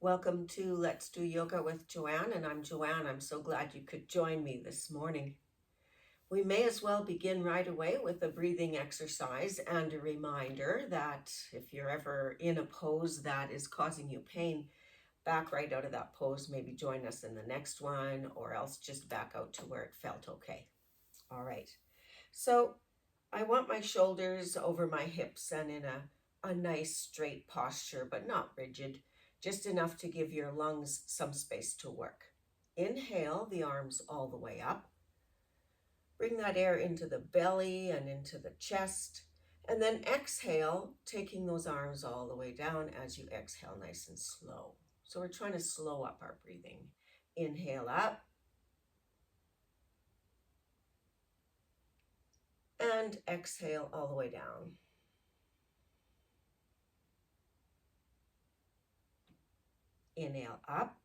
Welcome to Let's Do Yoga with Joanne, and I'm Joanne. I'm so glad you could join me this morning. We may as well begin right away with a breathing exercise and a reminder that if you're ever in a pose that is causing you pain, back right out of that pose, maybe join us in the next one, or else just back out to where it felt okay. All right. So I want my shoulders over my hips and in a nice straight posture, but not rigid, just enough to give your lungs some space to work. Inhale the arms all the way up. Bring that air into the belly and into the chest. And then exhale, taking those arms all the way down as you exhale nice and slow. So we're trying to slow up our breathing. Inhale up and exhale all the way down. Inhale up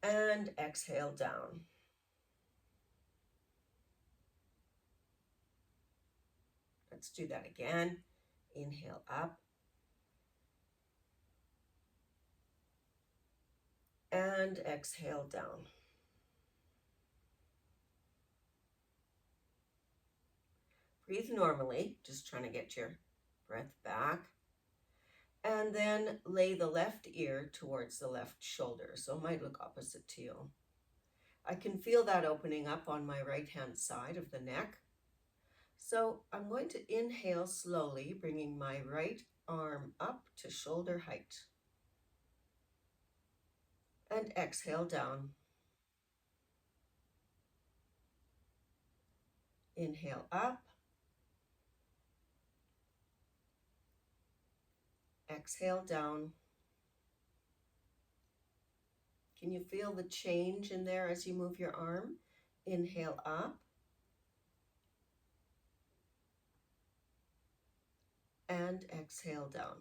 and exhale down. Let's do that again. Inhale up and exhale down. Breathe normally, just trying to get your breath back. And then lay the left ear towards the left shoulder, so it might look opposite to you. I can feel that opening up on my right-hand side of the neck. So I'm going to inhale slowly, bringing my right arm up to shoulder height. And exhale down. Inhale up. Exhale down. Can you feel the change in there as you move your arm? Inhale up. And exhale down.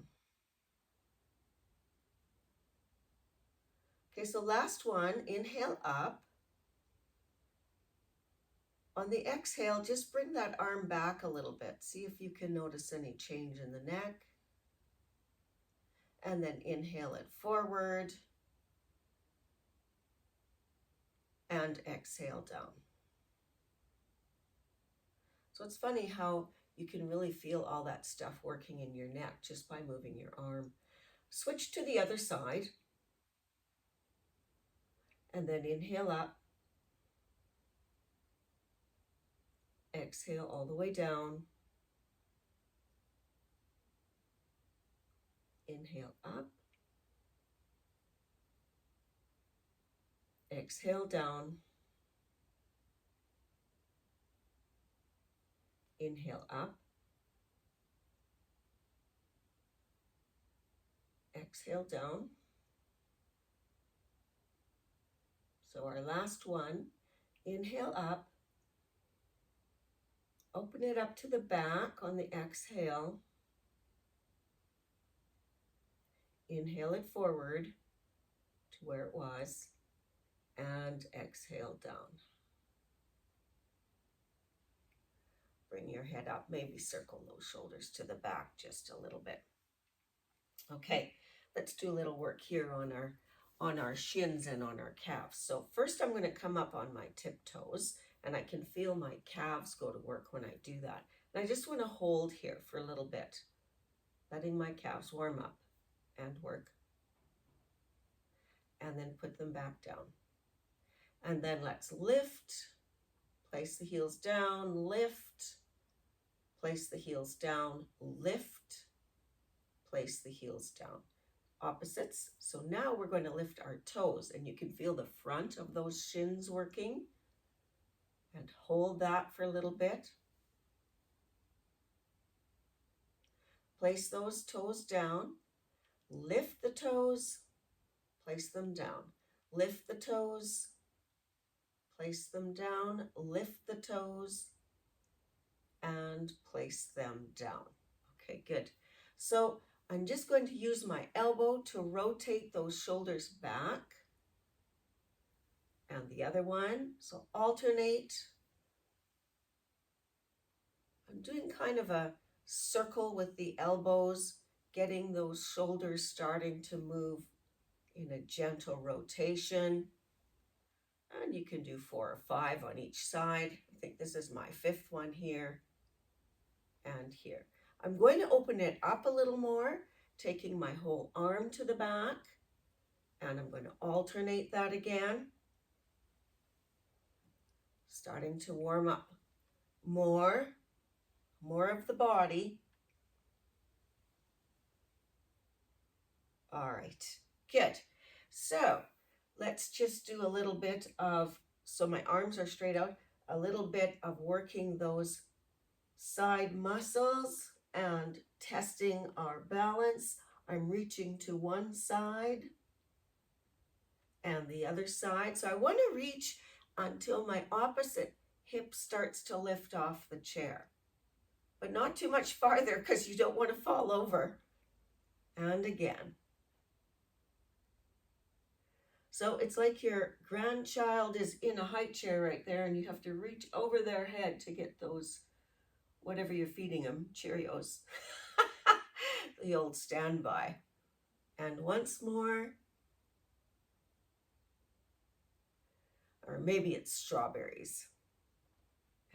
Okay, so last one, inhale up. On the exhale, just bring that arm back a little bit. See if you can notice any change in the neck. And then inhale it forward. And exhale down. So it's funny how you can really feel all that stuff working in your neck just by moving your arm. Switch to the other side. And then inhale up. Exhale all the way down. Inhale up. Exhale down. Inhale up. Exhale down. So our last one, inhale up. Open it up to the back on the exhale. Inhale it forward to where it was and exhale down. Bring your head up, maybe circle those shoulders to the back just a little bit. Okay, let's do a little work here on our shins and on our calves. So first I'm going to come up on my tiptoes, and I can feel my calves go to work when I do that. And I just want to hold here for a little bit, letting my calves warm up and work. And then put them back down. And then let's lift, place the heels down, lift, place the heels down, lift, place the heels down. Opposites. So now we're going to lift our toes, and you can feel the front of those shins working. And hold that for a little bit. Place those toes down. Lift the toes, place them down. Lift the toes, place them down. Lift the toes, and place them down. Okay, good. So I'm just going to use my elbow to rotate those shoulders back. And the other one, so alternate. I'm doing kind of a circle with the elbows, getting those shoulders starting to move in a gentle rotation. And you can do 4 or 5 on each side. I think this is my 5th one here and here. I'm going to open it up a little more, taking my whole arm to the back, and I'm going to alternate that again. Starting to warm up more of the body. All right, good. So let's just do a little bit of, so my arms are straight out, a little bit of working those side muscles and testing our balance. I'm reaching to one side and the other side. So I want to reach until my opposite hip starts to lift off the chair, but not too much farther because you don't want to fall over. And again. So it's like your grandchild is in a high chair right there and you have to reach over their head to get those, whatever you're feeding them, Cheerios, the old standby. And once more, or maybe it's strawberries.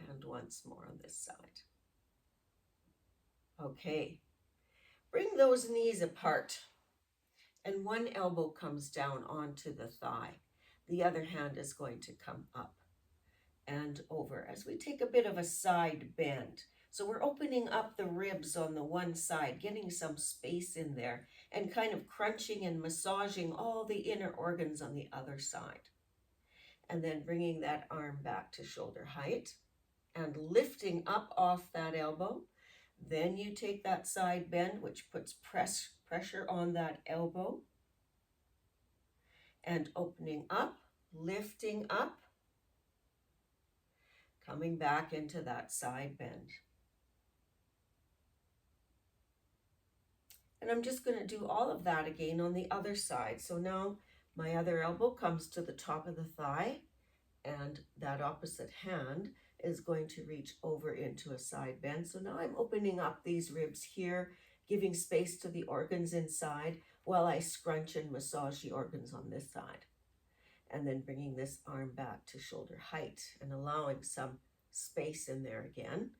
And once more on this side. Okay, bring those knees apart. And one elbow comes down onto the thigh. The other hand is going to come up and over as we take a bit of a side bend. So we're opening up the ribs on the one side, getting some space in there, and kind of crunching and massaging all the inner organs on the other side. And then bringing that arm back to shoulder height and lifting up off that elbow. Then you take that side bend, which puts pressure on that elbow, and opening up, lifting up, coming back into that side bend. And I'm just going to do all of that again on the other side. So now my other elbow comes to the top of the thigh, and that opposite hand is going to reach over into a side bend. So now I'm opening up these ribs here, giving space to the organs inside while I scrunch and massage the organs on this side. And then bringing this arm back to shoulder height and allowing some space in there again.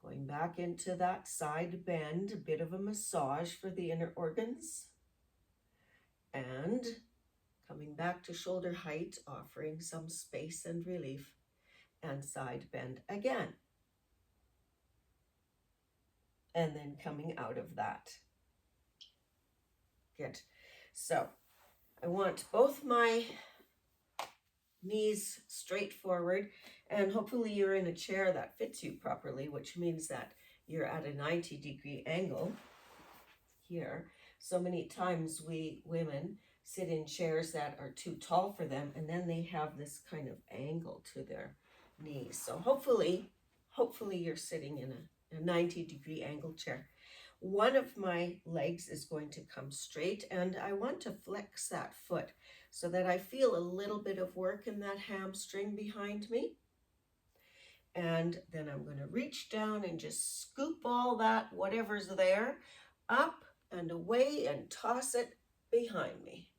Going back into that side bend, a bit of a massage for the inner organs. And coming back to shoulder height, offering some space and relief. And side bend again. And then coming out of that. Good. So I want both my knees straight forward, and hopefully you're in a chair that fits you properly, which means that you're at a 90-degree angle here. So many times we women sit in chairs that are too tall for them, and then they have this kind of angle to their knees. So hopefully you're sitting in a 90-degree angle chair. One of my legs is going to come straight, and I want to flex that foot so that I feel a little bit of work in that hamstring behind me. And then I'm going to reach down and just scoop all that, whatever's there, up and away and toss it behind me.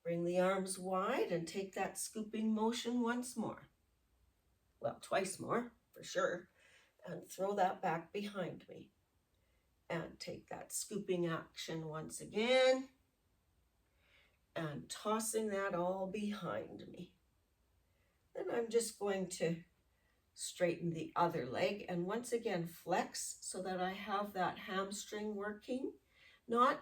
Bring the arms wide and take that scooping motion once more. Well, twice more, for sure. And throw that back behind me. And take that scooping action once again. And tossing that all behind me. Then I'm just going to straighten the other leg and once again flex so that I have that hamstring working. Not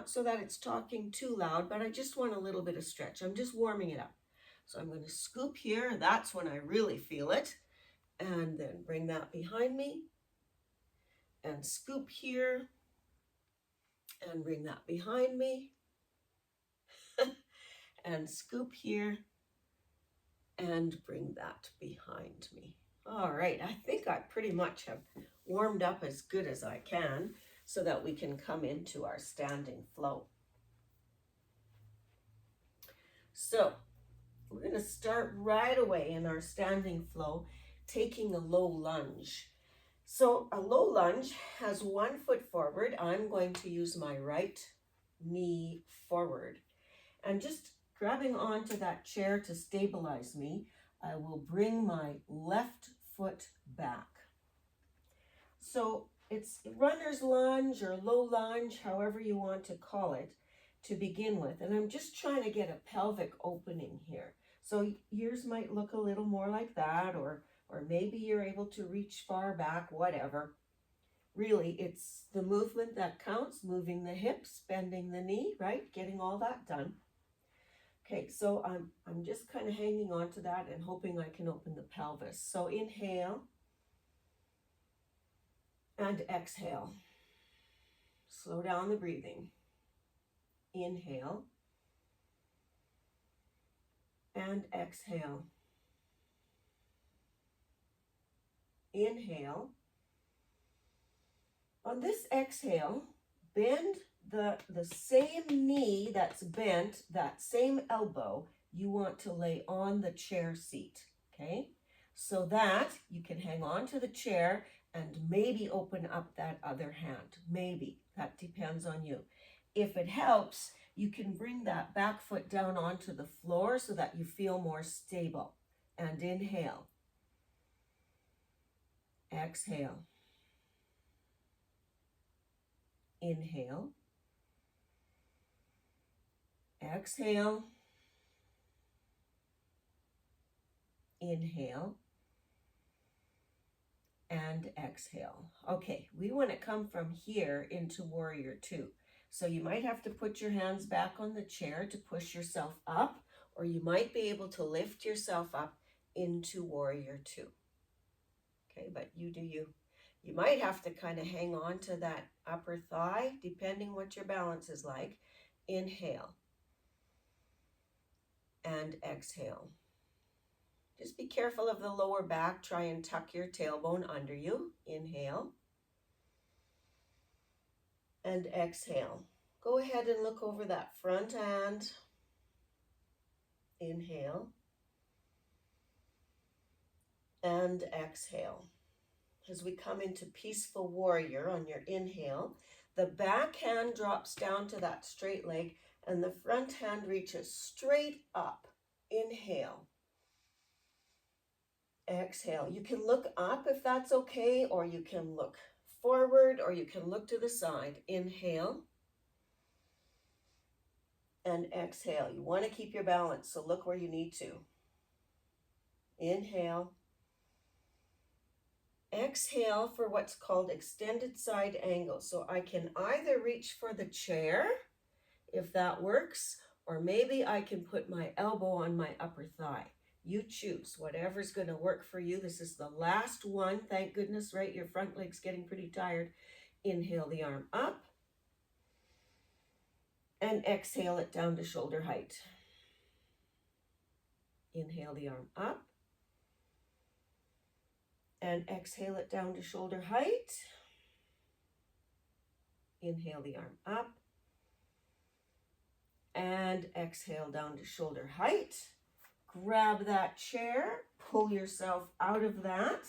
so that it's talking too loud, but I just want a little bit of stretch. I'm just warming it up. So I'm going to scoop here. That's when I really feel it. And then bring that behind me. And scoop here. And bring that behind me. And scoop here. And bring that behind me. All right, I think I pretty much have warmed up as good as I can so that we can come into our standing flow. So we're going to start right away in our standing flow, taking a low lunge. So a low lunge has 1 foot forward. I'm going to use my right knee forward. And just grabbing onto that chair to stabilize me, I will bring my left foot back. So it's runner's lunge or low lunge, however you want to call it, to begin with. And I'm just trying to get a pelvic opening here. So yours might look a little more like that, or maybe you're able to reach far back, whatever. Really, it's the movement that counts, moving the hips, bending the knee, right? Getting all that done. Okay, so I'm just kind of hanging on to that and hoping I can open the pelvis. So inhale and exhale. Slow down the breathing. Inhale and exhale. Inhale. On this exhale, bend the same knee that's bent, that same elbow, you want to lay on the chair seat, okay? So that you can hang on to the chair and maybe open up that other hand. Maybe. That depends on you. If it helps, you can bring that back foot down onto the floor so that you feel more stable. And inhale. Exhale. Inhale. Exhale. Inhale. And exhale. Okay, we want to come from here into warrior two. So you might have to put your hands back on the chair to push yourself up, or you might be able to lift yourself up into warrior two. Okay, but you do you. You might have to kind of hang on to that upper thigh, depending what your balance is like. Inhale and exhale. Just be careful of the lower back. Try and tuck your tailbone under you. Inhale and exhale. Go ahead and look over that front hand. Inhale and exhale. As we come into peaceful warrior on your inhale, the back hand drops down to that straight leg and the front hand reaches straight up. Inhale. Exhale. You can look up if that's okay, or you can look forward, or you can look to the side. Inhale and exhale. You want to keep your balance, so look where you need to. Inhale. Exhale for what's called extended side angle. So I can either reach for the chair, if that works, or maybe I can put my elbow on my upper thigh. You choose, whatever's going to work for you. This is the last one, thank goodness, right? Your front leg's getting pretty tired. Inhale the arm up and exhale it down to shoulder height. Inhale the arm up and exhale it down to shoulder height. Inhale the arm up and exhale down to shoulder height. Grab that chair, pull yourself out of that,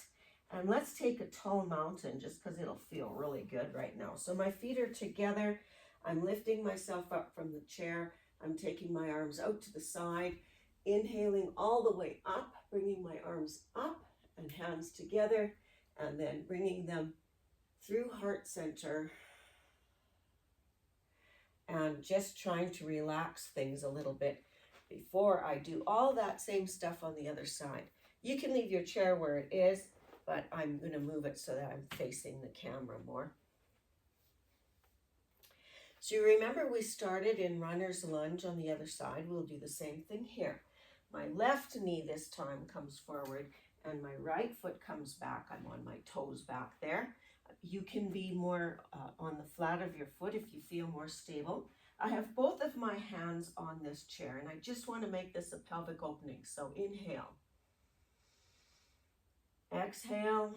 and let's take a tall mountain just because it'll feel really good right now. So my feet are together. I'm lifting myself up from the chair. I'm taking my arms out to the side, inhaling all the way up, bringing my arms up and hands together, and then bringing them through heart center and just trying to relax things a little bit before I do all that same stuff on the other side. You can leave your chair where it is, but I'm going to move it so that I'm facing the camera more. So you remember we started in runner's lunge on the other side. We'll do the same thing here. My left knee this time comes forward and my right foot comes back. I'm on my toes back there. You can be more on the flat of your foot if you feel more stable. I have both of my hands on this chair and I just want to make this a pelvic opening. So inhale. Exhale.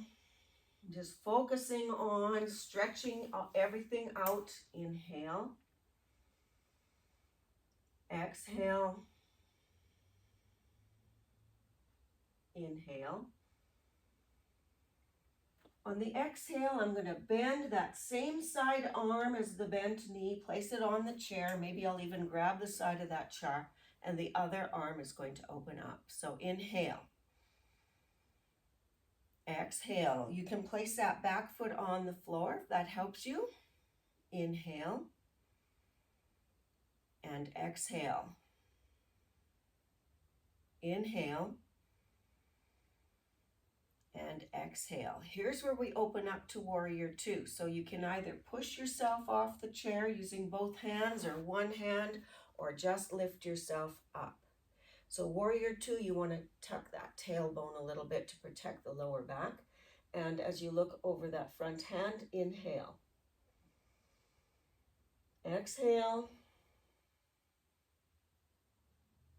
Just focusing on stretching everything out. Inhale. Exhale. Inhale. On the exhale, I'm going to bend that same side arm as the bent knee, place it on the chair. Maybe I'll even grab the side of that chair, and the other arm is going to open up. So inhale. Exhale. You can place that back foot on the floor if that helps you. Inhale. And exhale. Inhale. And exhale. Here's where we open up to warrior two. So you can either push yourself off the chair using both hands or one hand, or just lift yourself up. So warrior two, you want to tuck that tailbone a little bit to protect the lower back. And as you look over that front hand, inhale. Exhale.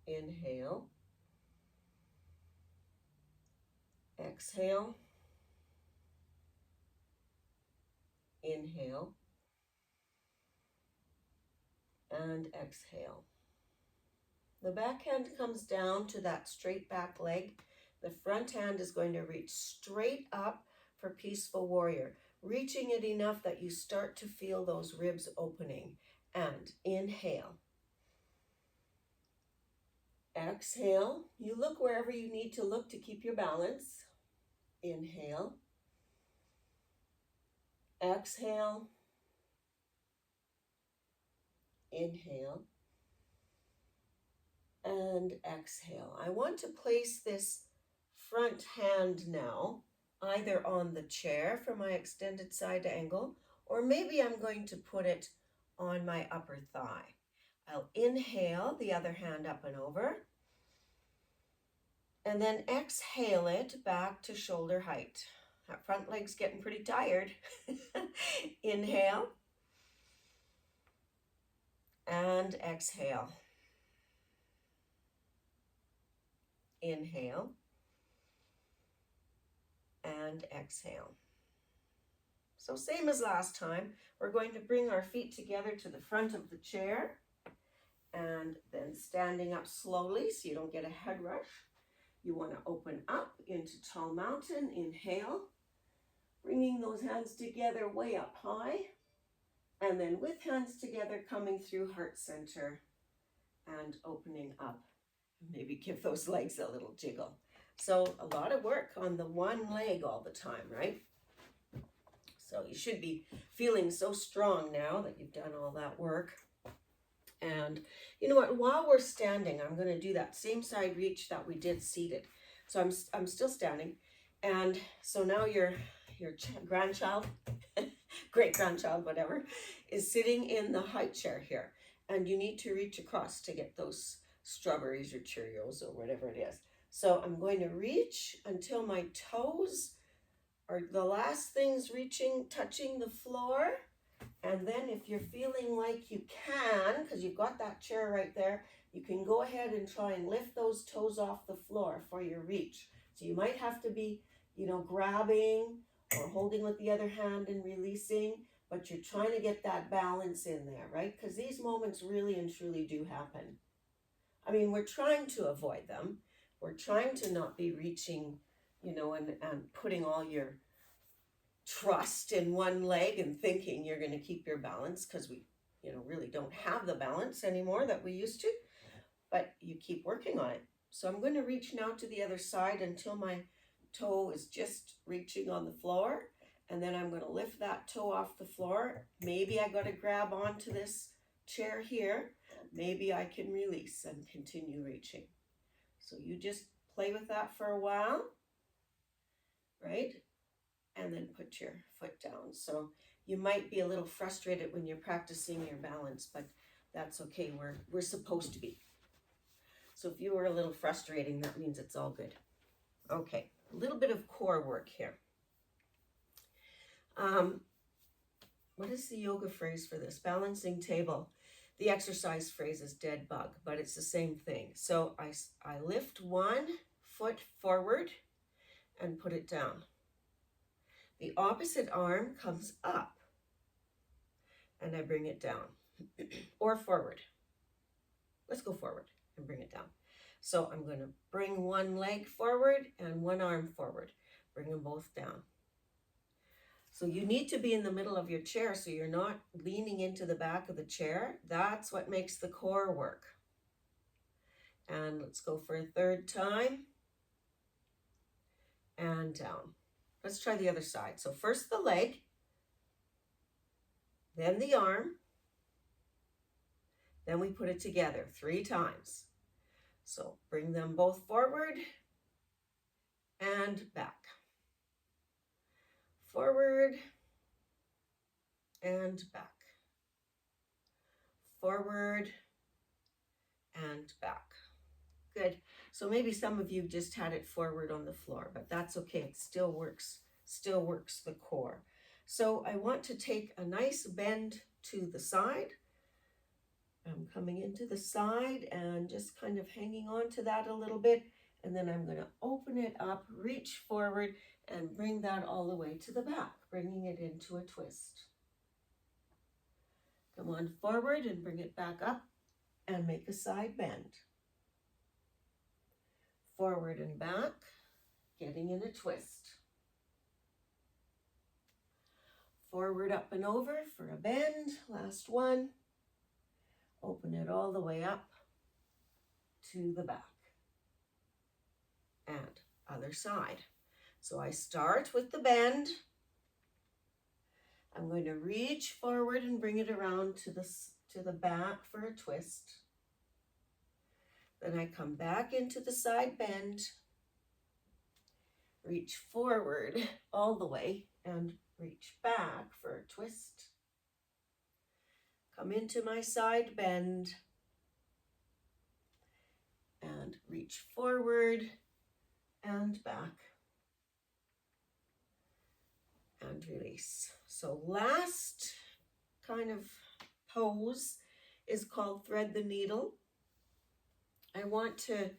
Inhale. Exhale. Inhale. And exhale. The back hand comes down to that straight back leg. The front hand is going to reach straight up for peaceful warrior, reaching it enough that you start to feel those ribs opening. And inhale. Exhale. You look wherever you need to look to keep your balance. Inhale. Exhale. Inhale. And exhale. I want to place this front hand now either on the chair for my extended side angle, or maybe I'm going to put it on my upper thigh. I'll inhale the other hand up and over, and then exhale it back to shoulder height. That front leg's getting pretty tired. Inhale and exhale. Inhale and exhale. So same as last time, we're going to bring our feet together to the front of the chair and then standing up slowly so you don't get a head rush. You want to open up into tall mountain. Inhale, bringing those hands together way up high, and then with hands together coming through heart center and opening up. Maybe give those legs a little jiggle. So a lot of work on the one leg all the time, right? So you should be feeling so strong now that you've done all that work. And you know what, while we're standing, I'm going to do that same side reach that we did seated. So I'm still standing. And so now your grandchild, great grandchild, whatever, is sitting in the high chair here. And you need to reach across to get those strawberries or Cheerios or whatever it is. So I'm going to reach until my toes are the last things touching the floor. And then if you're feeling like you can, because you've got that chair right there, you can go ahead and try and lift those toes off the floor for your reach. So you might have to be, grabbing or holding with the other hand and releasing, but you're trying to get that balance in there, right? Because these moments really and truly do happen. I mean, we're trying to avoid them. We're trying to not be reaching, and putting all your trust in one leg and thinking you're going to keep your balance, because we, really don't have the balance anymore that we used to, but you keep working on it. So I'm going to reach now to the other side until my toe is just reaching on the floor, and then I'm going to lift that toe off the floor. Maybe I got to grab onto this chair here. Maybe I can release and continue reaching. So you just play with that for a while, right? And then put your foot down. So you might be a little frustrated when you're practicing your balance, but that's okay. We're supposed to be. So if you were a little frustrating, that means it's all good. Okay, a little bit of core work here. What is the yoga phrase for this? Balancing table. The exercise phrase is dead bug, but it's the same thing. So I lift one foot forward and put it down. The opposite arm comes up and I bring it down or forward. Let's go forward and bring it down. So I'm going to bring one leg forward and one arm forward. Bring them both down. So you need to be in the middle of your chair so you're not leaning into the back of the chair. That's what makes the core work. And let's go for a third time. And down. Let's try the other side. So first the leg, then the arm, then we put it together 3 times. So bring them both forward and back. Forward and back. Forward and back. Good. So maybe some of you just had it forward on the floor, but that's okay. It still works the core. So I want to take a nice bend to the side. I'm coming into the side and just kind of hanging on to that a little bit. And then I'm going to open it up, reach forward, and bring that all the way to the back, bringing it into a twist. Come on forward and bring it back up and make a side bend. Forward and back, getting in a twist. Forward, up and over for a bend. Last one. Open it all the way up to the back. And other side. So I start with the bend. I'm going to reach forward and bring it around to the back for a twist. Then I come back into the side bend, reach forward all the way and reach back for a twist. Come into my side bend and reach forward and back and release. So last kind of pose is called thread the needle. I want to,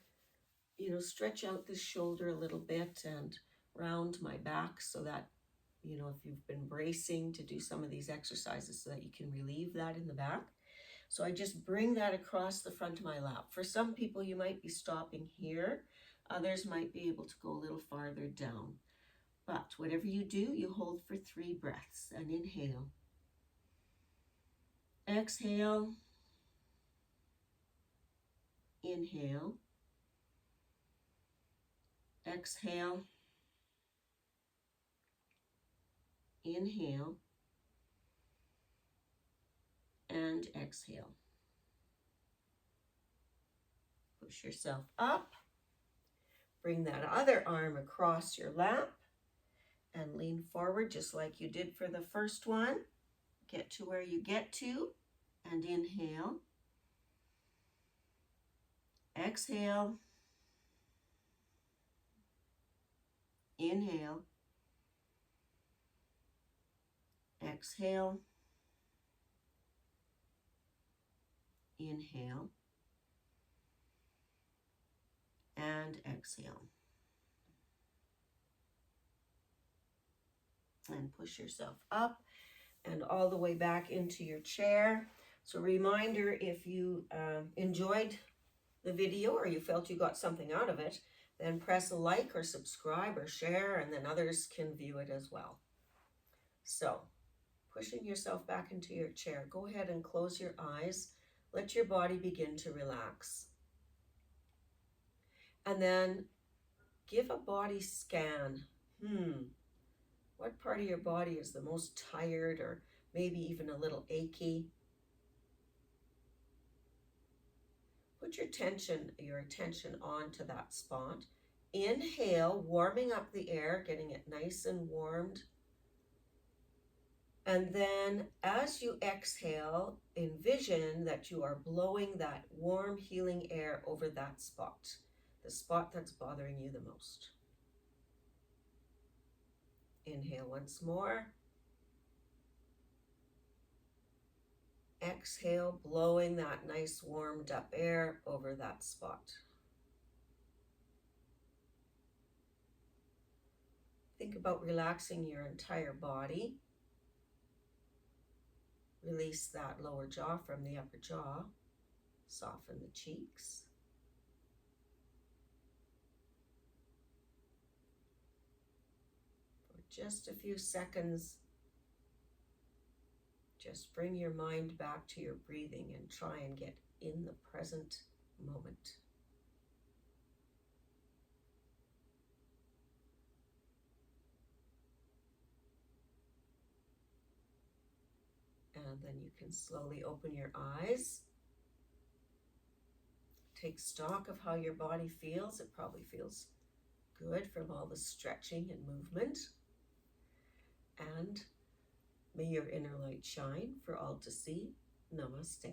stretch out this shoulder a little bit and round my back so that, if you've been bracing to do some of these exercises so that you can relieve that in the back. So I just bring that across the front of my lap. For some people, you might be stopping here. Others might be able to go a little farther down. But whatever you do, you hold for 3 breaths and inhale. Exhale. Inhale. Exhale. Inhale. And exhale. Push yourself up. Bring that other arm across your lap and lean forward just like you did for the first one. Get to where you get to and inhale. Exhale. Inhale. Exhale. Inhale. And exhale. And push yourself up and all the way back into your chair. So reminder, if you enjoyed the video or you felt you got something out of it, then press a like or subscribe or share, and then others can view it as well. So pushing yourself back into your chair, go ahead and close your eyes. Let your body begin to relax. And then give a body scan. What part of your body is the most tired or maybe even a little achy? Put your attention onto that spot. Inhale, warming up the air, getting it nice and warmed. And then as you exhale, envision that you are blowing that warm, healing air over that spot, the spot that's bothering you the most. Inhale once more. Exhale, blowing that nice warmed up air over that spot. Think about relaxing your entire body. Release that lower jaw from the upper jaw. Soften the cheeks. For just a few seconds, Just bring your mind back to your breathing and try and get in the present moment. And then you can slowly open your eyes. Take stock of how your body feels. It probably feels good from all the stretching and movement. And may your inner light shine for all to see. Namaste.